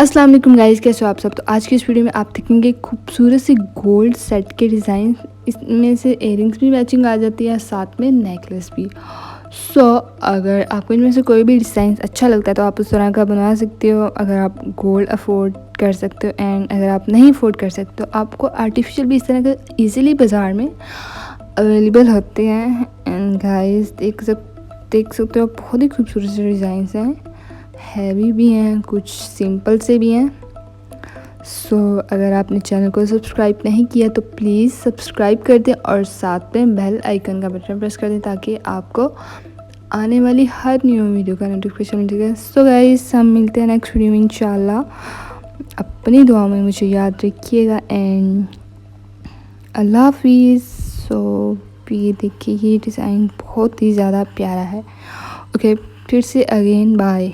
अस्सलाम वालेकुम गाइस, कैसे हो आप सब। तो आज की इस वीडियो में आप देखेंगे खूबसूरत सी गोल्ड सेट के डिज़ाइन। इसमें से इयररिंग्स भी मैचिंग आ जाती है, साथ में नेकलेस भी। अगर आपको इनमें से कोई भी डिज़ाइन अच्छा लगता है तो आप उस तरह का बनवा सकते हो, अगर आप गोल्ड अफोर्ड कर सकते हो। एंड अगर आप नहीं अफोर्ड कर सकते हो, आपको आर्टिफिशियल भी इस तरह का ईज़िली बाज़ार में अवेलेबल होते हैं। एंड गाइस देख सकते हो, बहुत ही खूबसूरत से डिज़ाइंस हैं, हैवी भी हैं, कुछ सिंपल से भी हैं। अगर आपने चैनल को सब्सक्राइब नहीं किया तो प्लीज़ सब्सक्राइब कर दें और साथ में बेल आइकन का बटन प्रेस कर दें ताकि आपको आने वाली हर न्यू वीडियो का नोटिफिकेशन मिल जाएगा। सो गाइस, हम मिलते हैं नेक्स्ट वीडियो में इंशाल्लाह। अपनी दुआ में मुझे याद रखिएगा एंड अल्लाह हाफिज़। ये देखिए, ये डिज़ाइन बहुत ही ज़्यादा प्यारा है। ओके, फिर से अगेन बाय।